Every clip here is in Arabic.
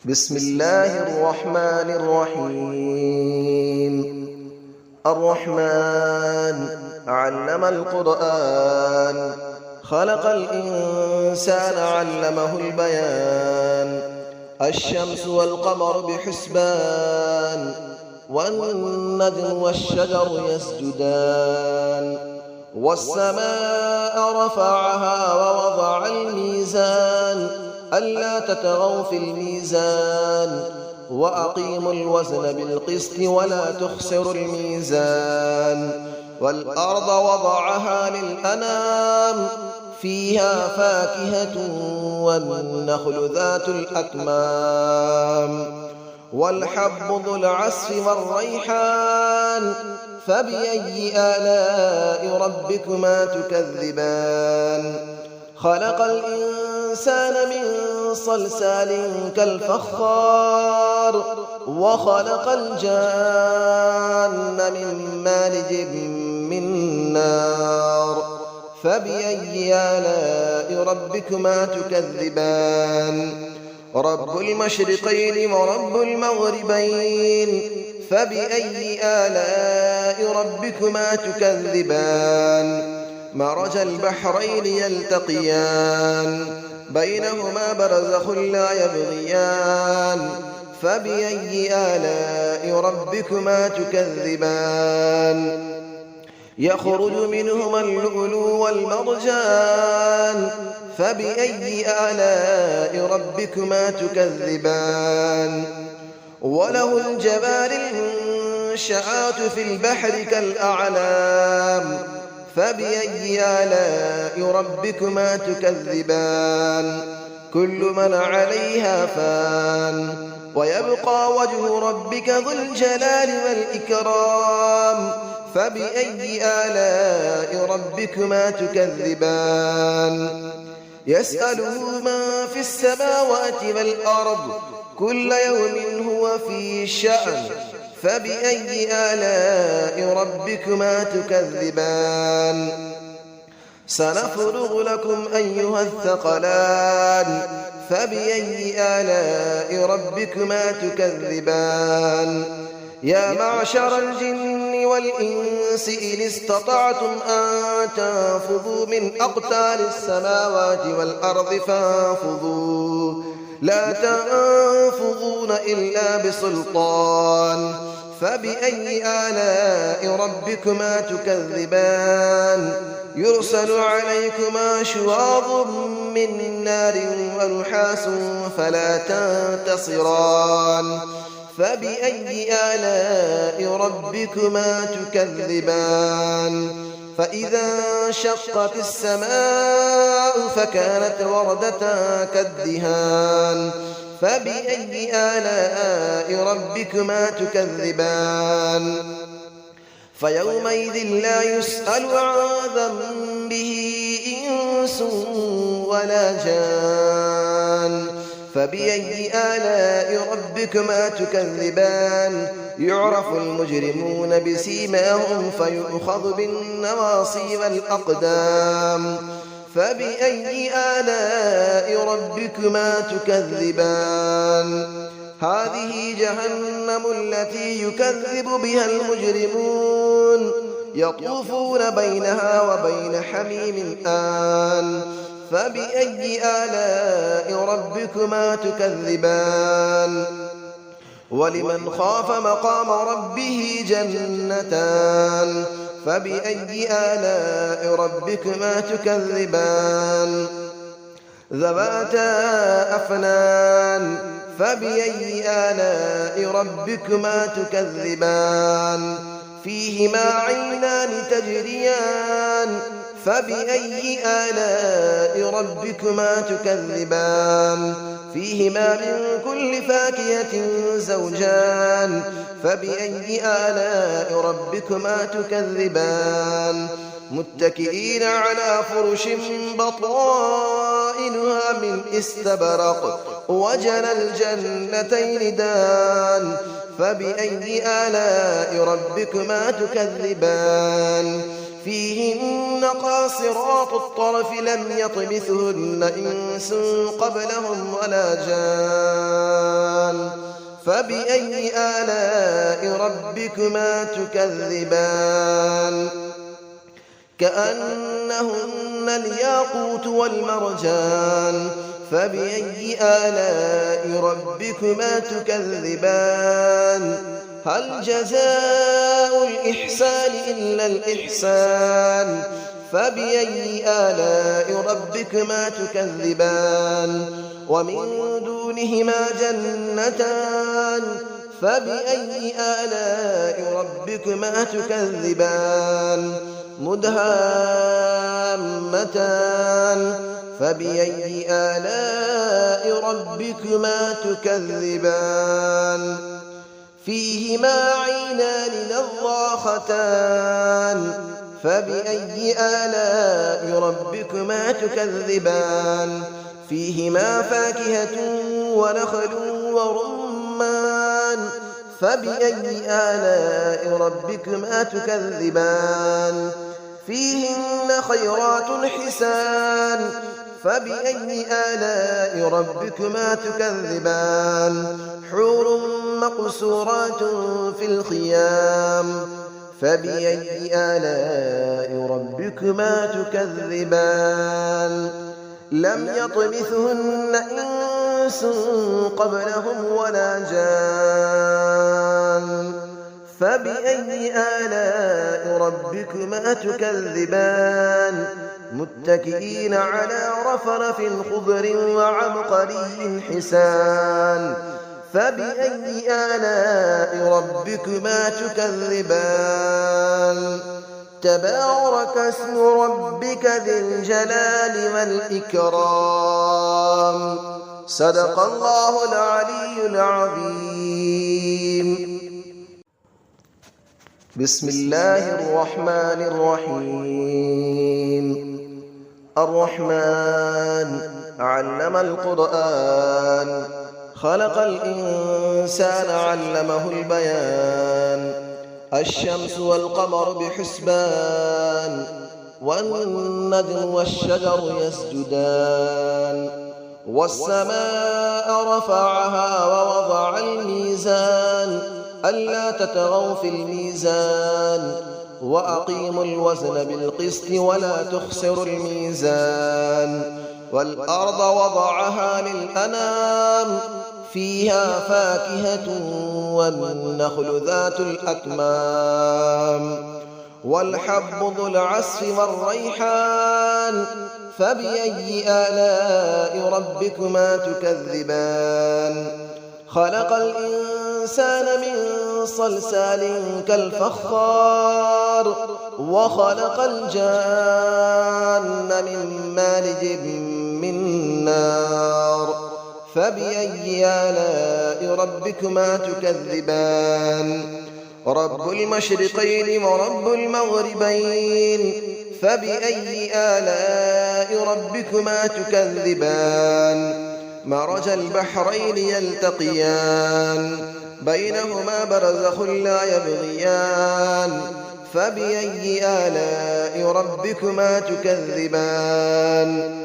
بسم الله الرحمن الرحيم. الرحمن علم القرآن، خلق الإنسان علمه البيان. الشمس والقمر بحسبان، والنجم والشجر يسجدان. والسماء رفعها ووضع الميزان، ألا تطغوا في الميزان، وأقيموا الوزن بالقسط ولا تخسروا الميزان. والأرض وضعها للأنام، فيها فاكهة والنخل ذات الأكمام، والحب ذو العصف والريحان. فبأي آلاء ربكما تكذبان؟ خلق الإنسان من صلصال كالفخار، وخلق الجان من مارج من نار. فبأي آلاء ربكما تكذبان؟ رب المشرقين ورب المغربين. فبأي آلاء ربكما تكذبان؟ مرج البحرين يلتقيان، بينهما برزخ لا يبغيان. فبأي آلاء ربكما تكذبان؟ يخرج منهما اللؤلؤ والمرجان. فبأي آلاء ربكما تكذبان؟ وله الجوار المنشآت في البحر كالأعلام. فبأي آلاء ربكما تكذبان؟ كل من عليها فان، ويبقى وجه ربك ذو الجلال والإكرام. فبأي آلاء ربكما تكذبان؟ يسأله من في السماوات والأرض، كل يوم هو في شأن. فبأي آلاء ربكما تكذبان؟ سنفرغ لكم أيها الثقلان. فبأي آلاء ربكما تكذبان؟ يا معشر الجن والإنس إن استطعتم أن تنفذوا من أقطار السماوات والأرض فانفذوا، لا تنفذون إلا بسلطان. فبأي آلاء ربكما تكذبان؟ يرسل عليكما شواظ من نار ونحاس فلا تنتصران. فبأي آلاء ربكما تكذبان؟ فإذا انشقت السماء فكانت وردة كالدهان. فبأي آلاء ربكما تكذبان؟ فيومئذ لا يسأل عن ذنبه إنس ولا جان. فبأي آلاء ربكما تكذبان؟ يعرف المجرمون بسيماهم فيؤخذ بالنواصي والأقدام. فبأي آلاء ربكما تكذبان؟ هذه جهنم التي يكذب بها المجرمون، يطوفون بينها وبين حميم آن. فبأي آلاء ربكما تكذبان؟ ولمن خاف مقام ربه جنتان. فبأي آلاء ربكما تكذبان؟ ذواتا أفنان. فبأي آلاء ربكما تكذبان؟ فيهما عينان تجريان. فبأي آلاء ربكما تكذبان؟ فيهما من كل فاكهة زوجان. فبأي آلاء ربكما تكذبان؟ متكئين على فرش بطائنها من استبرق، وجنى الجنتين دان. فبأي آلاء ربكما تكذبان؟ فيهن قاصرات الطرف لم يطمثهن إنس قبلهم ولا جان. فبأي آلاء ربكما تكذبان كأنهن الياقوت والمرجان فبأي آلاء ربكما تكذبان هل جزاء الإحسان إلا الإحسان فبأي آلاء ربكما تكذبان ومن دونهما جنتان فبأي آلاء ربكما تكذبان مدهامتان فبأي آلاء ربكما تكذبان فيهما عينان نضاختان فبأي آلاء ربكما تكذبان فيهما فاكهة ونخل ورمان فبأي آلاء ربكما تكذبان فيهن خيرات حسان فبأي آلاء ربكما تكذبان حور مقصورات في الخيام فبأي آلاء ربكما تكذبان لم يطمثهن إنس قبلهم ولا جان فبأي آلاء ربكما تكذبان متكئين على رفرف خضر وعبقري حسان فبأي آلاء ربكما تكذبان تبارك اسم ربك ذي الجلال والإكرام صدق الله العلي العظيم بسم الله الرحمن الرحيم الرحمن علم القرآن خلق الإنسان علمه البيان الشمس والقمر بحسبان والنجم والشجر يسجدان والسماء رفعها ووضع الميزان ألا تطغوا في الميزان وأقيموا الوزن بالقسط ولا تخسروا الميزان والأرض وضعها للأنام فيها فاكهة والنخل ذات الأكمام والحب ذو العصف والريحان فبأي آلاء ربكما تكذبان خلق الإنسان من صلصال كالفخار وخلق الجان من مارج من نار فبأي آلاء ربكما تكذبان رب المشرقين ورب المغربين فبأي آلاء ربكما تكذبان مرج البحرين يلتقيان بينهما برزخ لا يبغيان فبأي آلاء ربكما تكذبان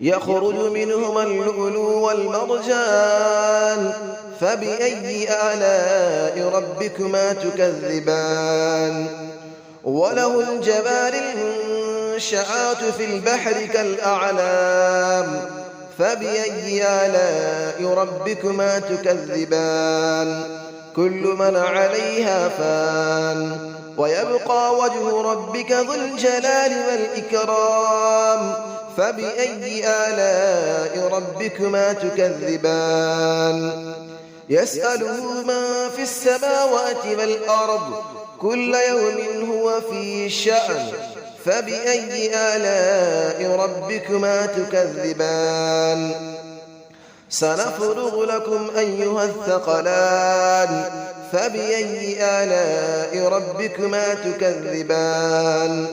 يخرج منهما اللؤلؤ والمرجان فبأي آلاء ربكما تكذبان وله الجبال المنشآت في البحر كالأعلام فبأي آلاء ربكما تكذبان كل من عليها فان ويبقى وجه ربك ذو الجلال والإكرام فبأي آلاء ربكما تكذبان يسأله من في السماوات والأرض كل يوم هو في شأن فبأي آلاء ربكما تكذبان سنفرغ لكم أيها الثقلان فبأي آلاء ربكما تكذبان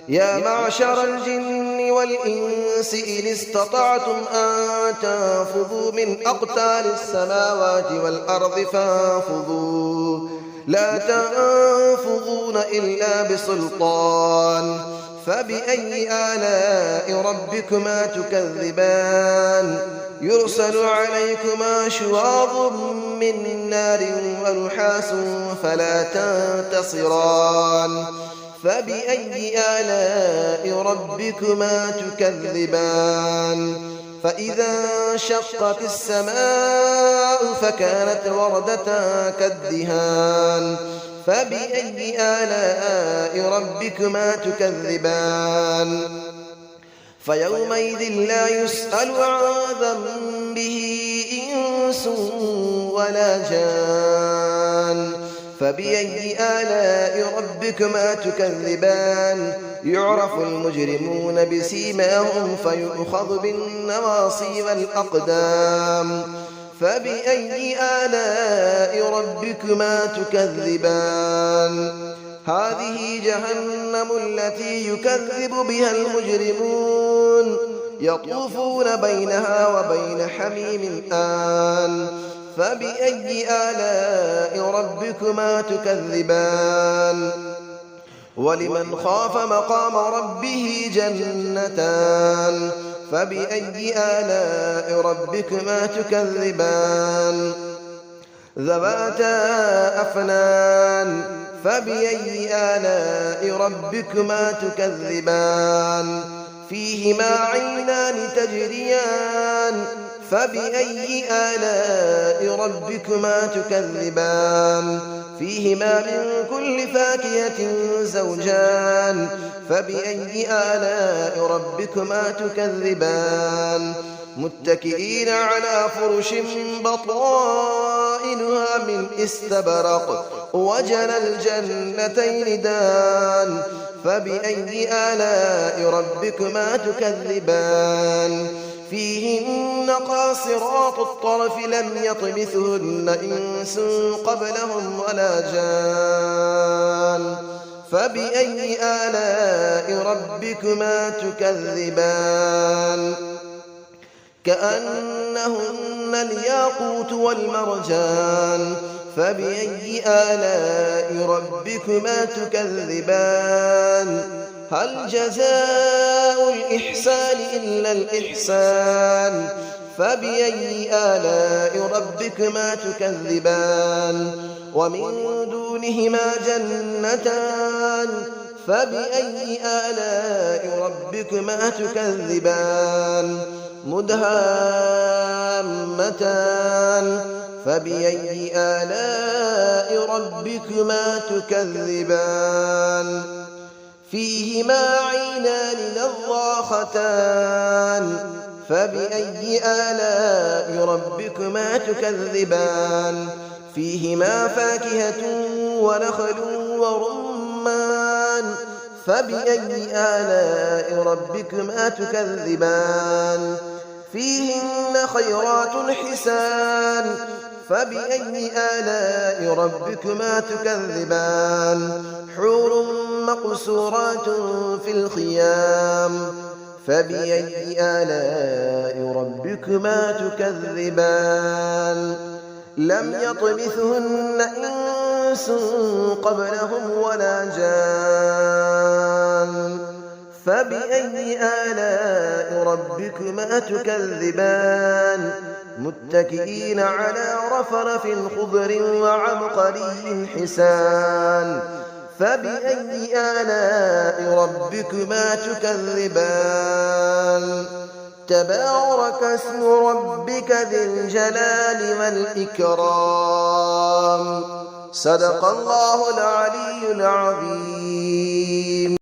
يا معشر الجن والإنس إن استطعتم أن تنفذوا من أقطار السماوات والأرض فانفذوا لا تنفذون إلا بسلطان فبأي آلاء ربكما تكذبان يرسل عليكما شواظ من نار ونحاس فلا تنتصران فبأي آلاء ربكما تكذبان فإذا انشقت السماء فكانت وردة كالدهان فبأي آلاء ربكما تكذبان فيومئذ لا يسأل عن ذنبه إنس ولا جان فبأي آلاء ربكما تكذبان يعرف المجرمون بسيماهم فيؤخذ بالنواصي والأقدام فبأي آلاء ربكما تكذبان هذه جهنم التي يكذب بها المجرمون يطوفون بينها وبين حميم آن فبأي آلاء ربكما تكذبان ولمن خاف مقام ربه جنتان فبأي آلاء ربكما تكذبان ذواتا أفنان فبأي آلاء ربكما تكذبان فيهما عينان تجريان فبأي آلاء ربكما تكذبان فيهما من كل فاكهة زوجان فبأي آلاء ربكما تكذبان متكئين على فرش بطائنها من استبرق وجنى الجنتين دان فبأي آلاء ربكما تكذبان فيهن قاصرات الطرف لم يطمثهن إنس قبلهم ولا جان فبأي آلاء ربكما تكذبان كأنهن الياقوت والمرجان فبأي آلاء ربكما تكذبان هل جزاء الإحسان إلا الإحسان فبأي آلاء ربكما تكذبان ومن دونهما جنتان فبأي آلاء ربكما تكذبان مدهامتان فبأي آلاء ربكما تكذبان فيهما عينان نضاختان فبأي آلاء ربكما تكذبان فيهما فاكهة ونخل ورمان فبأي آلاء ربكما تكذبان فيهن خيرات حسان فبأي آلاء ربكما تكذبان حور مقصورات في الخيام فبأي آلاء ربكما تكذبان لم يطمثهن إنس قبلهم ولا جان فبأي آلاء ربكما تكذبان متكئين على رفرف خضر وعبقري حسان فبأي آلاء ربكما تكذبان تبارك اسم ربك ذي الجلال والإكرام صدق الله العلي العظيم.